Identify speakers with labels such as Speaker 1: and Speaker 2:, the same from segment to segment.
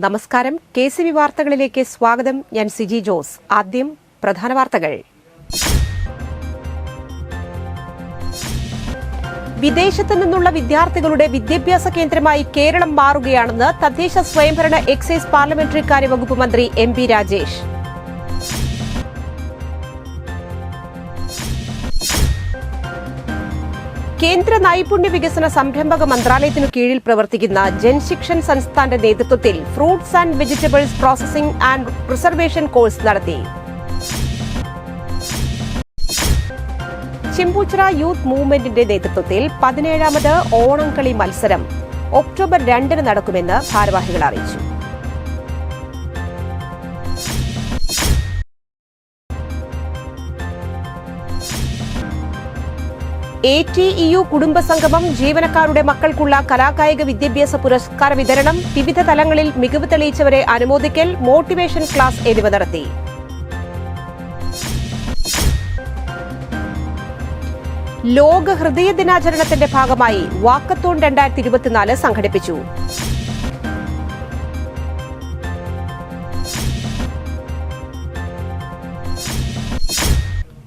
Speaker 1: നമസ്കാരം. KCV വാർത്തകളിലേക്ക് സ്വാഗതം. ഞാൻ സിജി ജോസ്. ആദ്യം പ്രധാന വാർത്തകൾ. വിദേശത്തു നിന്നുള്ള വിദ്യാർത്ഥികളുടെ വിദ്യാഭ്യാസ കേന്ദ്രമായി കേരളം മാറുകയാണെന്ന് തദ്ദേശ സ്വയംഭരണ എക്സൈസ് പാർലമെന്ററി കാര്യ വകുപ്പ് മന്ത്രി MP രാജേഷ്. കേന്ദ്ര നൈപുണ്യ വികസന സംരംഭക മന്ത്രാലയത്തിനു കീഴിൽ പ്രവർത്തിക്കുന്ന ജൻശിക്ഷൻ സംസ്ഥാന്റെ നേതൃത്വത്തിൽ fruits and vegetables processing and preservation course നടത്തി. ചിമ്പൂച്ചിറ യൂത്ത് മൂവ്മെന്റിന്റെ നേതൃത്വത്തിൽ 17ാമത് ഓണംകളി മത്സരം ഒക്ടോബർ 2 നടക്കുമെന്ന് ഭാരവാഹികൾ അറിയിച്ചു. ATEU കുടുംബസംഗമം, ജീവനക്കാരുടെ മക്കൾക്കുള്ള കലാകായിക വിദ്യാഭ്യാസ പുരസ്കാര വിതരണം, വിവിധ തലങ്ങളിൽ മികവ് തെളിയിച്ചവരെ അനുമോദിക്കൽ, മോട്ടിവേഷൻ ക്ലാസ് എന്നിവ നടത്തി. ലോക ഹൃദയ ദിനാചരണത്തിന്റെ ഭാഗമായി വാക്കത്തോൺ 2024 സംഘടിപ്പിച്ചു.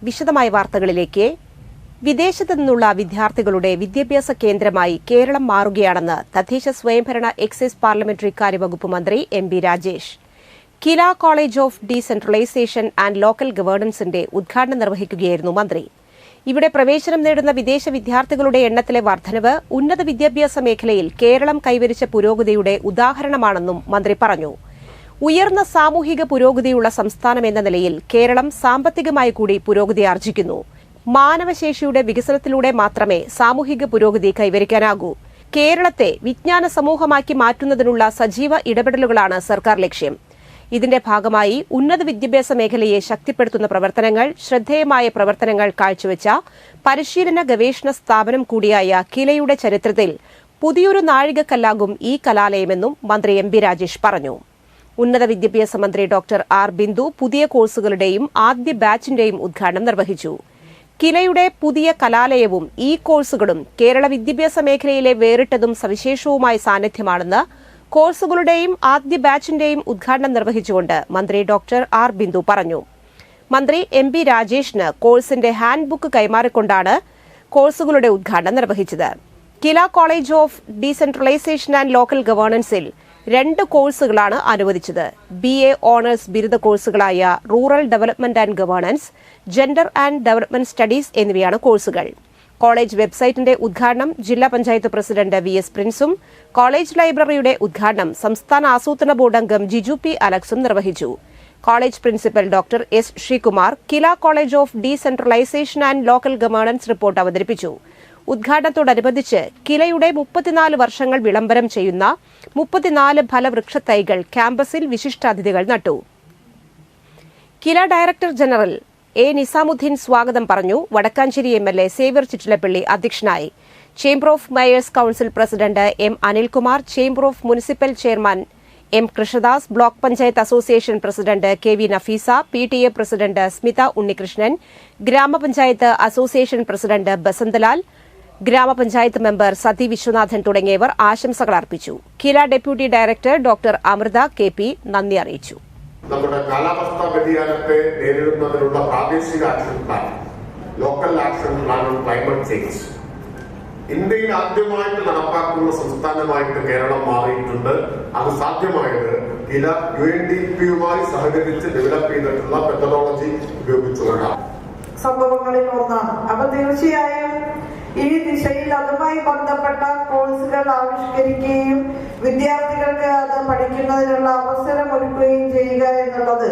Speaker 1: വിശദമായ വാർത്തകളിലേക്ക്. വിദേശത്തു നിന്നുള്ള വിദ്യാർത്ഥികളുടെ വിദ്യാഭ്യാസ കേന്ദ്രമായി കേരളം മാറുകയാണെന്ന് തദ്ദേശ സ്വയംഭരണ എക്സൈസ് പാർലമെന്ററി കാര്യ വകുപ്പ് മന്ത്രി MP Rajesh. KILA college of decentralisation and local ഗവേണൻസിന്റെ ഉദ്ഘാടനം നിർവഹിക്കുകയായിരുന്നു മന്ത്രി. ഇവിടെ പ്രവേശനം നേടുന്ന വിദേശ വിദ്യാർത്ഥികളുടെ എണ്ണത്തിലെ വർധനവ് ഉന്നത വിദ്യാഭ്യാസ മേഖലയിൽ കേരളം കൈവരിച്ച പുരോഗതിയുടെ ഉദാഹരണമാണെന്നും മന്ത്രി പറഞ്ഞു. ഉയർന്ന സാമൂഹിക പുരോഗതിയുള്ള സംസ്ഥാനമെന്ന നിലയിൽ കേരളം സാമ്പത്തികമായി കൂടി പുരോഗതി ആർജിക്കുന്നു. മാനവശേഷിയുടെ വികസനത്തിലൂടെ മാത്രമേ സാമൂഹിക പുരോഗതി കൈവരിക്കാനാകൂ. കേരളത്തെ വിജ്ഞാന സമൂഹമാക്കി മാറ്റുന്നതിനുള്ള സജീവ ഇടപെടലുകളാണ് സർക്കാർ ലക്ഷ്യം. ഇതിന്റെ ഭാഗമായി ഉന്നത വിദ്യാഭ്യാസ മേഖലയെ ശക്തിപ്പെടുത്തുന്ന പ്രവർത്തനങ്ങൾ, ശ്രദ്ധേയമായ പ്രവർത്തനങ്ങൾ കാഴ്ചവെച്ച പരിശീലന ഗവേഷണ സ്ഥാപനം കൂടിയായ കിലയുടെ ചരിത്രത്തിൽ പുതിയൊരു നാഴികക്കല്ലാകും ഈ കലാലയമെന്നും മന്ത്രി MP രാജേഷ് പറഞ്ഞു. ഉന്നത വിദ്യാഭ്യാസ മന്ത്രി ഡോക്ടർ R ബിന്ദു പുതിയ കോഴ്സുകളുടെയും ആദ്യ ബാച്ചിന്റെയും ഉദ്ഘാടനം നിർവഹിച്ചു. കിലയുടെ പുതിയ കലാലയവും ഈ കോഴ്സുകളും കേരള വിദ്യാഭ്യാസ മേഖലയിലെ വേറിട്ടതും സവിശേഷവുമായ സാന്നിധ്യമാണെന്ന് കോഴ്സുകളുടെയും ആദ്യ ബാച്ചിന്റെയും ഉദ്ഘാടനം നിർവഹിച്ചുകൊണ്ട് മന്ത്രി ഡോക്ടർ R ബിന്ദു പറഞ്ഞു. മന്ത്രി MP രാജേഷിന് കോഴ്സിന്റെ ഹാൻഡ് ബുക്ക് കൈമാറിക്കൊണ്ടാണ് കോഴ്സുകളുടെ ഉദ്ഘാടനം നിർവഹിച്ചത്. KILA college of decentralisation and local ഗവേണൻസിൽ 2 കോഴ്സുകളാണ് അനുവദിച്ചത്. BA ഓണേഴ്സ് ബിരുദ കോഴ്സുകളായ rural development and governance, gender and development studies എന്നിവയാണ് കോഴ്സുകൾ. കോളേജ് വെബ്സൈറ്റിന്റെ ഉദ്ഘാടനം ജില്ലാ പഞ്ചായത്ത് പ്രസിഡന്റ് VS പ്രിൻസും കോളേജ് ലൈബ്രറിയുടെ ഉദ്ഘാടനം സംസ്ഥാന ആസൂത്രണ ബോർഡ് അംഗം ജിജു P അലക്സും നിർവഹിച്ചു. College principal doctor S Sreekumar KILA college of decentralisation and local governance report അവതരിപ്പിച്ചു. ഉദ്ഘാടനത്തോടനുബന്ധിച്ച് കിലയുടെ 34 വർഷങ്ങൾ വിളംബരം ചെയ്യുന്ന 34 ഫലവൃക്ഷ തൈകൾ ക്യാമ്പസിൽ വിശിഷ്ടാതിഥികൾ നട്ടു. KILA director general A Nizamuddin സ്വാഗതം പറഞ്ഞു. വടക്കാഞ്ചേരി MLA സേവ്യർ ചിറ്റിലപ്പള്ളി അധ്യക്ഷനായി. Chamber of mayors council president M Anilkumar, chamber of municipal chairman M Krishnadas, block panchayat association president KV Nafeesa, PTA president Smitha Unnikrishnan, gramapanchayat association president Basanthalal, ഗ്രാമപഞ്ചായത്ത് മെമ്പർ സതി വിശ്വനാഥൻ തുടങ്ങിയവർ ആശംസകൾ അർപ്പിച്ചു. KILA deputy director doctor Amrita KP നന്ദി അറിയിച്ചു.
Speaker 2: നമ്മുടെ കാലാവസ്ഥാ വ്യതിയാനത്തെ നേരിടുന്നതിനുള്ള പ്രാദേശിക action plan, local action plan on climate change ഇന്ത്യയിൽ ആദ്യമായിട്ട് നടപ്പാക്കുന്ന സംസ്ഥാനമായിട്ട് കേരളം മാറിയിട്ടുണ്ട്. അത് സാധ്യമായത് കില UNDP-യുമായി സഹകരിച്ച് ഡെവലപ്പ് ചെയ്തിട്ടുള്ള മെത്തഡോളജി ഉപയോഗിച്ചുകൊണ്ടാണ്.
Speaker 3: സംഭവങ്ങളിൽ ഒന്നാണ്. അപ്പൊ തീർച്ചയായും ഈ ദിശയിൽ അതുമായി ബന്ധപ്പെട്ട കോഴ്സുകൾ ആവിഷ്കരിക്കുകയും വിദ്യാർത്ഥികൾക്ക് അത് പഠിക്കുന്നതിനുള്ള അവസരം ഒരുക്കുകയും ചെയ്യുക എന്നുള്ളത്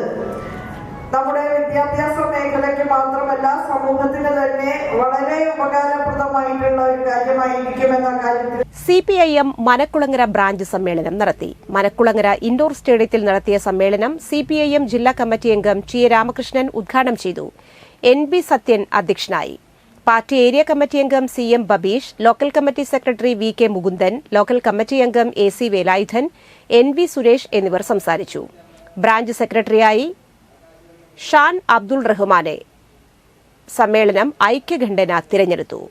Speaker 3: നമ്മുടെ വിദ്യാഭ്യാസ മേഖലയ്ക്ക് മാത്രമല്ല സമൂഹത്തിന് തന്നെ വളരെ ഉപകാരപ്രദമായിട്ടുള്ള ഒരു കാര്യമായിരിക്കുമെന്ന കാര്യത്തിൽ
Speaker 1: CPIM മനക്കുളങ്ങര ബ്രാഞ്ച് സമ്മേളനം നടത്തി. മനക്കുളങ്ങര ഇൻഡോർ സ്റ്റേഡിയത്തിൽ നടത്തിയ സമ്മേളനം CPIM ജില്ലാ കമ്മിറ്റി അംഗം ടി രാമകൃഷ്ണൻ ഉദ്ഘാടനം ചെയ്തു. NB സത്യൻ അധ്യക്ഷനായി. പാർട്ടി ഏരിയ കമ്മിറ്റി അംഗം CM Babeesh, local committee secretary VK Mukundan, local committee അംഗം AC വേലായുധൻ, NV സുരേഷ് എന്നിവർ സംസാരിച്ചു. ബ്രാഞ്ച് സെക്രട്ടറിയായി ഷാൻ അബ്ദുൾ റഹ്മാനെ സമ്മേളനം ഐക്യകണ്ഠേന തിരഞ്ഞെടുത്തു.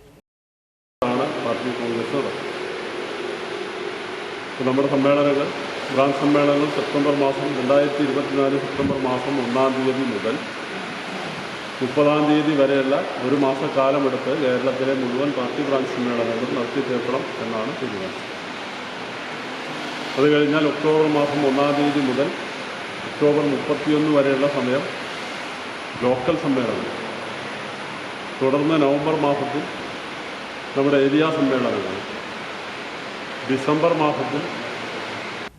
Speaker 4: നമ്മുടെ സമ്മേളനങ്ങൾ ബ്രാഞ്ച് സമ്മേളനങ്ങൾ സെപ്റ്റംബർ മാസം 2024 സെപ്റ്റംബർ മാസം 1-ാം തീയതി മുതൽ 30-ാം തീയതി വരെയുള്ള ഒരു മാസക്കാലമെടുത്ത് കേരളത്തിലെ മുഴുവൻ പാർട്ടി ബ്രാഞ്ച് സമ്മേളനങ്ങൾ നടത്തിത്തീർക്കണം എന്നാണ് തീരുമാനം. അത് കഴിഞ്ഞാൽ ഒക്ടോബർ മാസം 1-ാം തീയതി മുതൽ ഒക്ടോബർ 31 വരെയുള്ള സമയം ലോക്കൽ സമ്മേളനം, തുടർന്ന് നവംബർ മാസത്തിൽ നമ്മുടെ ഏരിയ സമ്മേളനങ്ങൾ, ഡിസംബർ മാസത്തിൽ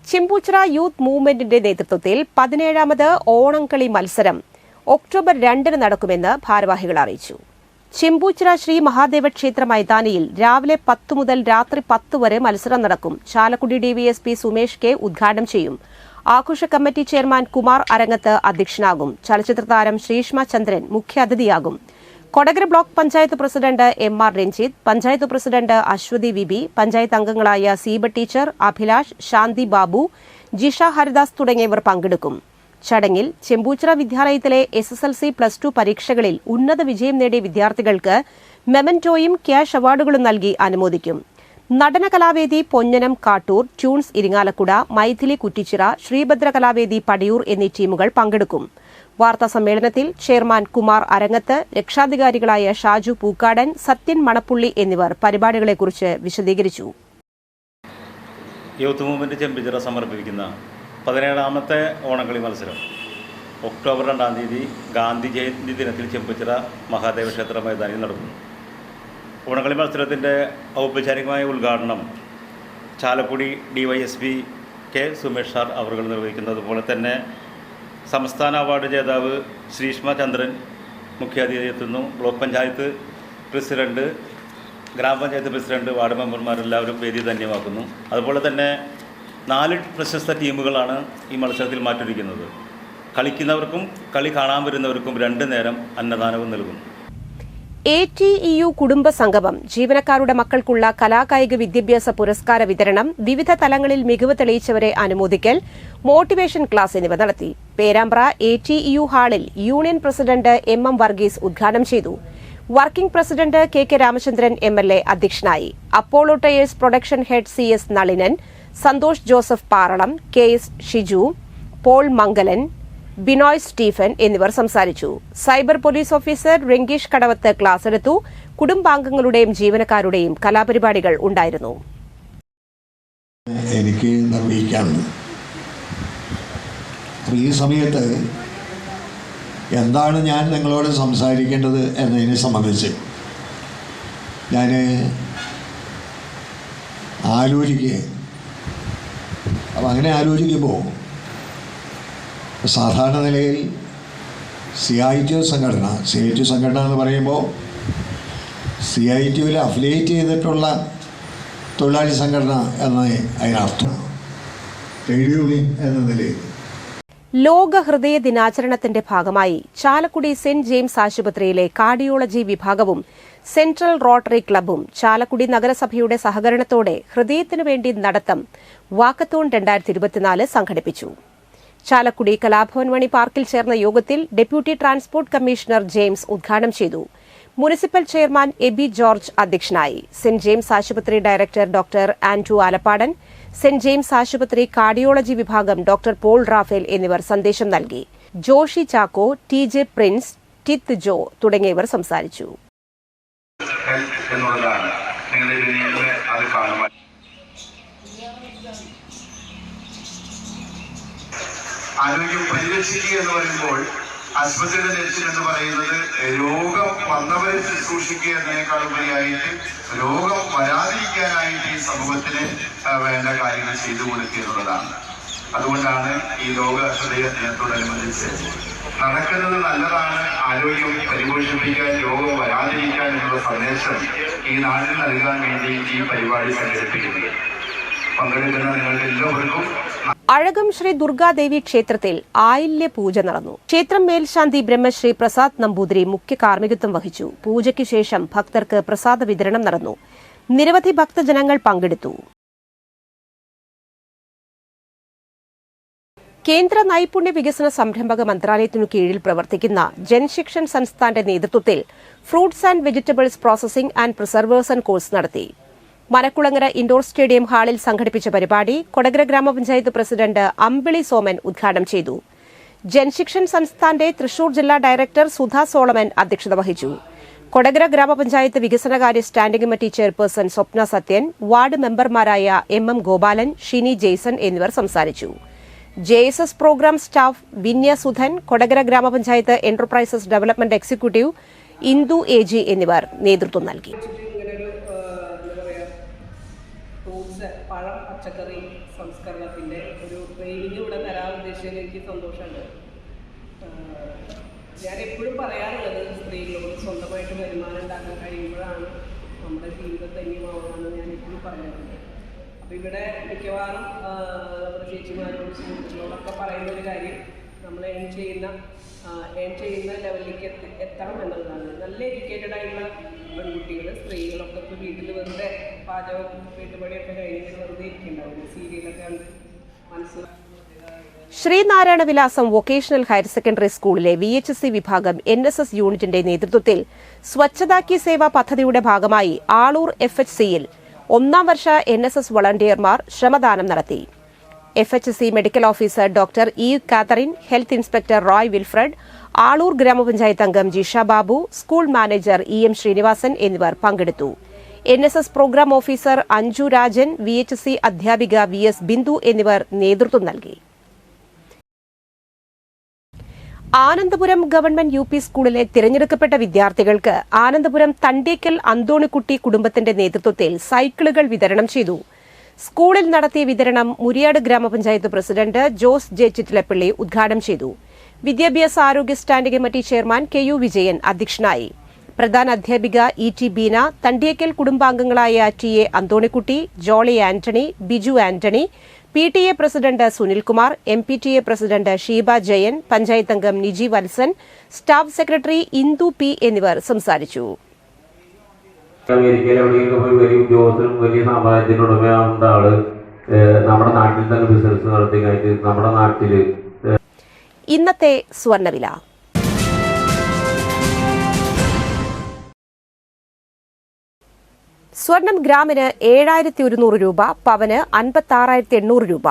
Speaker 1: ചെമ്പൂച്ചിറ യൂത്ത് മൂവ്മെന്റിന്റെ നേതൃത്വത്തിൽ 17ാമത് ഓണംകളി മത്സരം ഒക്ടോബർ 2-ന് നടക്കുമെന്ന് ഭാരവാഹികൾ അറിയിച്ചു. ചെമ്പൂച്ചിറ ശ്രീ മഹാദേവ ക്ഷേത്ര മൈതാനിയിൽ രാവിലെ 10 മുതൽ രാത്രി 10 വരെ മത്സരം നടക്കും. ചാലക്കുടി ഡിവൈഎസ്പി സുമേഷ് കെ ഉദ്ഘാടനം ചെയ്യും. ആഘോഷ കമ്മിറ്റി ചെയർമാൻ കുമാർ അരങ്ങത്ത് അധ്യക്ഷനാകും. ചലച്ചിത്ര താരം ശ്രീഷ്മ ചന്ദ്രൻ മുഖ്യാതിഥിയാകും. Kodakara block panchayat president MR Ranjith, panchayat president Aswathi VB, panchayat അംഗങ്ങളായ സീബ ടീച്ചർ, അഭിലാഷ്, ശാന്തി ബാബു, ജിഷ ഹരിദാസ് തുടങ്ങിയവർ പങ്കെടുക്കും. ചടങ്ങിൽ ചെമ്പൂച്ചിറ വിദ്യാലയത്തിലെ SSLC+2 പരീക്ഷകളിൽ ഉന്നത വിജയം നേടിയ വിദ്യാർത്ഥികൾക്ക് മെമന്റോയും ക്യാഷ് അവാർഡുകളും നൽകി അനുമോദിക്കും. നടന കലാവേദി പൊന്നനം കാട്ടൂർ, ട്യൂൺസ് ഇരിങ്ങാലക്കുട, മൈഥിലി കുറ്റിച്ചിറ, ശ്രീഭദ്ര കലാവേദി പടിയൂർ എന്നീ ടീമുകൾ പങ്കെടുക്കും. വാർത്താ സമ്മേളനത്തിൽ ചെയർമാൻ കുമാർ അരങ്ങത്ത്, രക്ഷാധികാരികളായ ഷാജു പൂക്കാടൻ, സത്യൻ മണപ്പുള്ളി എന്നിവർ പരിപാടികളെക്കുറിച്ച് വിശദീകരിച്ചു.
Speaker 5: യൂത്ത് മൂവ്മെന്റ് ചെമ്പൂച്ചിറ സമർപ്പിക്കുന്ന 17ാമത്തെ ഓണക്കളി മത്സരം ഒക്ടോബർ 2-ാം തീയതി ഗാന്ധി ജയന്തി ദിനത്തിൽ ചെമ്പൂച്ചിറ മഹാദേവ ക്ഷേത്ര മൈതാനിയിൽ നടക്കുന്നു. ഓണക്കളി മത്സരത്തിൻ്റെ ഔപചാരികമായ ഉദ്ഘാടനം Chalakudy DYSP K Sumesh sir അവർ നിർവഹിക്കുന്നതുപോലെ തന്നെ സംസ്ഥാന അവാർഡ് ജേതാവ് ശ്രീഷ്മ ചന്ദ്രൻ മുഖ്യാതിഥി എത്തുന്നു. ബ്ലോക്ക് പഞ്ചായത്ത് പ്രസിഡന്റ്, ഗ്രാമപഞ്ചായത്ത് പ്രസിഡന്റ്, വാർഡ് മെമ്പർമാരെല്ലാവരും വേദി ധന്യമാക്കുന്നു. അതുപോലെ തന്നെ 4 പ്രശസ്ത ടീമുകളാണ് ഈ മത്സരത്തിൽ മാറ്റൊരുക്കുന്നത്. കളിക്കുന്നവർക്കും കളി കാണാൻ വരുന്നവർക്കും 2 നേരം അന്നദാനവും നൽകുന്നു.
Speaker 1: ATEU കുടുംബ സംഗമം, ജീവനക്കാരുടെ മക്കൾക്കുള്ള കലാകായിക വിദ്യാഭ്യാസ പുരസ്കാര വിതരണം, വിവിധ തലങ്ങളിൽ മികവ് തെളിയിച്ചവരെ അനുമോദിക്കൽ, മോട്ടിവേഷൻ ക്ലാസ് എന്നിവ നടത്തി. പേരാമ്പ്ര ATEU ഹാളിൽ യൂണിയൻ പ്രസിഡന്റ് MM വർഗീസ് ഉദ്ഘാടനം ചെയ്തു. Working president KK Ramachandran MLA അധ്യക്ഷനായി. Apollo tyres production head CS Nalinan, Santhosh Joseph Paralam, KS Shiju, Paul Mangalan, Binoy Stephen എന്നിവർ സംസാരിച്ചു. Cyber police officer Rangeesh Kadavath class എടുത്തു. കുടുംബാംഗങ്ങളുടെയും ജീവനക്കാരുടെയും കലാപരിപാടികൾ ഉണ്ടായിരുന്നു.
Speaker 6: എനിക്ക് നിർവഹിക്കാനുണ്ട്. ഈ സമയത്ത് എന്താണ് ഞാൻ നിങ്ങളോട് സംസാരിക്കേണ്ടത് എന്നതിനെ സംബന്ധിച്ച് ഞാൻ ആലോചിക്കുകയാണ്. അപ്പം അങ്ങനെ ആലോചിക്കുമ്പോൾ സാധാരണ നിലയിൽ CITU സംഘടന എന്ന് പറയുമ്പോൾ CITUവിൽ അഫിലിയേറ്റ് ചെയ്തിട്ടുള്ള തൊഴിലാളി സംഘടന എന്ന അതിനർത്ഥം ട്രേഡ് യൂണിയൻ എന്ന നിലയിൽ.
Speaker 1: ലോക ഹൃദയ ദിനാചരണത്തിന്റെ ഭാഗമായി ചാലക്കുടി സെന്റ് ജെയിംസ് ആശുപത്രിയിലെ കാർഡിയോളജി വിഭാഗവും സെൻട്രൽ റോട്ടറി ക്ലബ്ബും ചാലക്കുടി നഗരസഭയുടെ സഹകരണത്തോടെ ഹൃദയത്തിനു വേണ്ടി നടത്തം വാക്കത്തോൺ 2024 സംഘടിപ്പിച്ചു. ചാലക്കുടി കലാഭവൻ മണി പാർക്കിൽ ചേർന്ന യോഗത്തിൽ ഡെപ്യൂട്ടി ട്രാൻസ്പോർട്ട് കമ്മീഷണർ ജെയിംസ് ഉദ്ഘാടനം ചെയ്തു. മുനിസിപ്പൽ ചെയർമാൻ എബി ജോർജ് അധ്യക്ഷനായി. സെന്റ് ജെയിംസ് ആശുപത്രി director doctor Andrew Alappadan, saint James ആശുപത്രി കാർഡിയോളജി വിഭാഗം ഡോക്ടർ പോൾ റാഫേൽ എന്നിവർ സന്ദേശം നൽകി. ജോഷി ചാക്കോ, TJ പ്രിൻസ്, ടിത്ത് ജോ തുടങ്ങിയവർ സംസാരിച്ചു.
Speaker 7: ആരോഗ്യം പരിരക്ഷിക്കുക എന്ന് പറയുമ്പോൾ ആശുപത്രിയുടെ ലക്ഷ്യം എന്ന് പറയുന്നത് രോഗം വന്നവരെ ശുശ്രൂഷിക്കുക എന്നതിനേക്കാളുപരിയായിട്ട് രോഗം വരാതിരിക്കാനായിട്ട് ഈ സമൂഹത്തിന് വേണ്ട കാര്യങ്ങൾ ചെയ്തു കൊടുക്കുക എന്നുള്ളതാണ്. അതുകൊണ്ടാണ് ഈ ലോക ഹൃദയ ദിനത്തോടനുബന്ധിച്ച് നടക്കുന്നത് നല്ലതാണ്, ആരോഗ്യം പരിപോഷിപ്പിക്കാൻ, രോഗം വരാതിരിക്കാൻ എന്നുള്ള സന്ദേശം ഈ നാടിന് നൽകാൻ വേണ്ടി ഈ പരിപാടി സംഘടിപ്പിക്കുന്നത്. പങ്കെടുക്കുന്ന നിങ്ങൾക്ക് എല്ലാവർക്കും.
Speaker 1: അഴകം ശ്രീ ദുർഗാദേവി ക്ഷേത്രത്തിൽ ആയില്യ പൂജ നടന്നു. ക്ഷേത്രം മേൽശാന്തി ബ്രഹ്മശ്രീ പ്രസാദ് നമ്പൂതിരി മുഖ്യ കാർമ്മികത്വം വഹിച്ചു. പൂജയ്ക്ക് ശേഷം ഭക്തർക്ക് പ്രസാദ വിതരണം നടന്നു. നിരവധി ഭക്തജനങ്ങൾ പങ്കെടുത്തു. കേന്ദ്ര നൈപുണ്യ വികസന സംരംഭക മന്ത്രാലയത്തിനു കീഴിൽ പ്രവർത്തിക്കുന്ന ജൻശിക്ഷൻ സംസ്ഥാന്റെ നേതൃത്വത്തിൽ fruits and vegetables processing and preservation course നടത്തി. മനക്കുളങ്ങര ഇൻഡോർ സ്റ്റേഡിയം ഹാളിൽ സംഘടിപ്പിച്ച പരിപാടി കൊടകര ഗ്രാമപഞ്ചായത്ത് പ്രസിഡന്റ് അമ്പിളി സോമൻ ഉദ്ഘാടനം ചെയ്തു. ജൻശിക്ഷൻ സംസ്ഥാന്റെ തൃശൂർ ജില്ലാ ഡയറക്ടർ സുധാ സോളമൻ അധ്യക്ഷത വഹിച്ചു. കൊടകര ഗ്രാമപഞ്ചായത്ത് വികസനകാര്യ standing committee chairperson Swapna Sathyan, ward മെമ്പർമാരായ എം ഗോപാലൻ, ഷിനി ജെയ്സൺ എന്നിവർ സംസാരിച്ചു. JSS program staff Vinya Sudhan, Kodakara ഗ്രാമപഞ്ചായത്ത് enterprises development executive Indu AG എന്നിവർ നേതൃത്വം നൽകി.
Speaker 8: പഴം പച്ചക്കറി സംസ്കരണത്തിൻ്റെ ഒരു ട്രെയിനിങ് ഇവിടെ തരാൻ ഉദ്ദേശിച്ചതിൽ എനിക്ക് സന്തോഷമുണ്ട്. ഞാൻ എപ്പോഴും പറയാറുള്ളത് സ്ത്രീകളോട് സ്വന്തമായിട്ട് വരുമാനം ഉണ്ടാക്കാൻ കഴിയുമ്പോഴാണ് നമ്മുടെ ജീവിതം ധന്യമാവുകയെന്ന് ഞാൻ എപ്പോഴും പറയാറുണ്ട്. അപ്പോൾ ഇവിടെ മിക്കവാറും നമ്മുടെ ചേച്ചിമാരോടും സുഹൃത്തുക്കളോടൊക്കെ പറയുന്ന ഒരു കാര്യം നമ്മൾ ഏൺ ചെയ്യുന്ന ലെവലിലേക്ക് എത്തണം എന്നുള്ളതാണ്. നല്ല എഡ്യൂക്കേറ്റഡ് ആയിട്ടുള്ള പെൺകുട്ടികൾ, സ്ത്രീകളൊക്കെ ഇപ്പോൾ വീട്ടിൽ വെറുതെ പാചകം വീട്ടുപടിയൊക്കെ കഴിഞ്ഞിട്ട് വെറുതെ ഇരിക്കുന്നുണ്ടാവും, സീരിയലൊക്കെ കണ്ട് മനസ്സിലാക്കി.
Speaker 1: ശ്രീനാരായണ വിലാസം വൊക്കേഷണൽ ഹയർ സെക്കൻഡറി സ്കൂളിലെ VHSC വിഭാഗം NSS യൂണിറ്റിന്റെ നേതൃത്വത്തിൽ സ്വച്ഛതാ കി സേവ പദ്ധതിയുടെ ഭാഗമായി ആളൂർ FHCയിൽ 1ാം വർഷ NSS വളണ്ടിയർമാർ ശ്രമദാനം നടത്തി. FHC medical officer doctor Catherine, health inspector Roy Wilfred, Aloor gramapanchayat അംഗം Jisha Babu, school manager EM Srinivasan എന്നിവർ പങ്കെടുത്തു. NSS programme officer Anju Rajan, VHSC അധ്യാപിക VS ബിന്ദു എന്നിവർ നേതൃത്വം നൽകി. ആനന്ദപുരം ഗവൺമെന്റ് UP സ്കൂളിലെ തിരഞ്ഞെടുക്കപ്പെട്ട വിദ്യാർത്ഥികൾക്ക് ആനന്ദപുരം തണ്ടേക്കൽ അന്തോണിക്കുട്ടി കുടുംബത്തിന്റെ നേതൃത്വത്തിൽ സൈക്കിളുകൾ വിതരണം ചെയ്തു. സ്കൂളിൽ നടത്തിയ വിതരണം മുരിയാട് ഗ്രാമപഞ്ചായത്ത് പ്രസിഡന്റ് ജോസ് J. ചിറ്റിലപ്പള്ളി ഉദ്ഘാടനം ചെയ്തു. വിദ്യാഭ്യാസ ആരോഗ്യ standing committee chairman KU Vijayan അധ്യക്ഷനായി. പ്രധാന അധ്യാപിക ET ബീന, തണ്ടിയേക്കൽ കുടുംബാംഗങ്ങളായ TA Antonykutty, Jolly Antony, Biju Antony, PTA president Sunilkumar, MPTA president Sheeba Jayan, panchayat അംഗം Niji Valsan, staff secretary Indu P എന്നിവർ സംസാരിച്ചു.
Speaker 9: അമേരിക്കയിൽ എവിടെയെങ്കിലും പോയി വലിയ ഉദ്യോഗസ്ഥരും വലിയ സാമ്രാജ്യത്തിനുടമയാവുന്ന ആള് നമ്മുടെ നാട്ടിൽ തന്നെ ബിസിനസ് നടത്തി കഴിഞ്ഞ് നമ്മുടെ നാട്ടില്
Speaker 1: ഇന്നത്തെ സ്വർണ്ണവില. സ്വർണം ഗ്രാമിന് 7100 രൂപ, പവന് 56,800 രൂപ.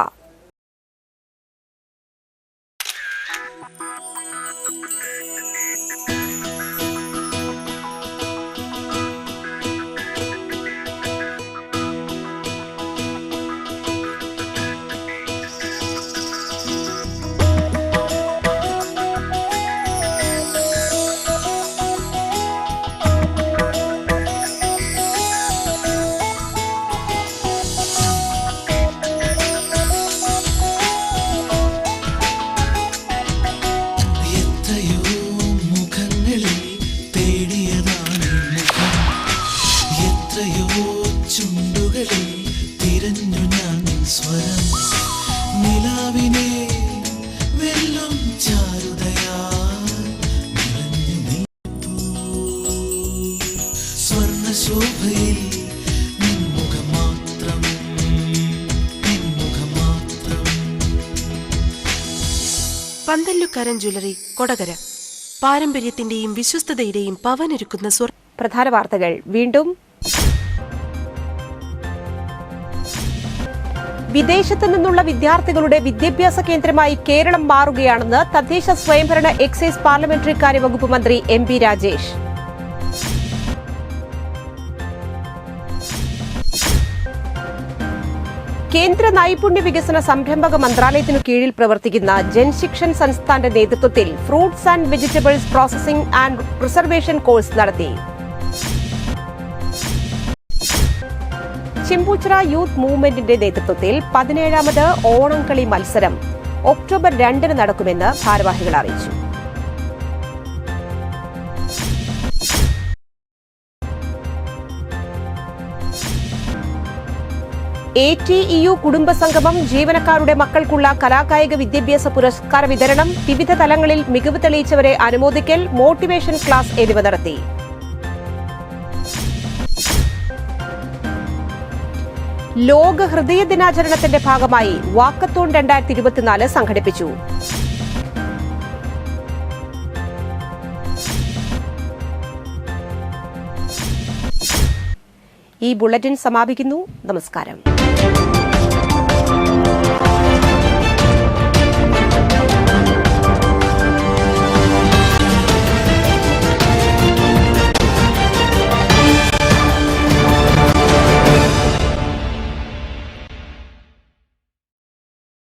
Speaker 10: പന്തല്ലുക്കാരൻ ജ്വല്ലറി, കൊടകര. പാരമ്പര്യത്തിന്റെയും വിശ്വസ്തതയുടെയും പവനൊരുക്കുന്ന
Speaker 1: പ്രധാന വാർത്തകൾ വീണ്ടും. വിദേശത്തു നിന്നുള്ള വിദ്യാർത്ഥികളുടെ വിദ്യാഭ്യാസ കേന്ദ്രമായി കേരളം മാറുകയാണെന്ന് തദ്ദേശ സ്വയംഭരണ എക്സൈസ് പാർലമെന്ററി കാര്യ വകുപ്പ് മന്ത്രി MB രാജേഷ്. കേന്ദ്ര നൈപുണ്യ വികസന സംരംഭക മന്ത്രാലയത്തിനു കീഴിൽ പ്രവർത്തിക്കുന്ന ജൻശിക്ഷൻ സംസ്ഥാന്റെ നേതൃത്വത്തിൽ fruits and vegetables processing and preservation course നടത്തി. ചിമ്പൂച്ചിറ യൂത്ത് മൂവ്മെന്റിന്റെ നേതൃത്വത്തിൽ 17ാമത് ഓണംകളി മത്സരം ഒക്ടോബർ 2 നടക്കുമെന്ന് ഭാരവാഹികൾ അറിയിച്ചു. ATEU കുടുംബസംഗമം, ജീവനക്കാരുടെ മക്കൾക്കുള്ള കലാകായിക വിദ്യാഭ്യാസ പുരസ്കാര വിതരണം, വിവിധ തലങ്ങളിൽ മികവ് തെളിയിച്ചവരെ അനുമോദിക്കൽ, മോട്ടിവേഷൻ ക്ലാസ് എന്നിവ നടത്തി. ലോക ഹൃദയ ദിനാചരണത്തിന്റെ ഭാഗമായി വാക്കത്തോൺ 2024 സംഘടിപ്പിച്ചു. ഈ ബുള്ളറ്റിൻ സമാപിക്കുന്നു. നമസ്കാരം.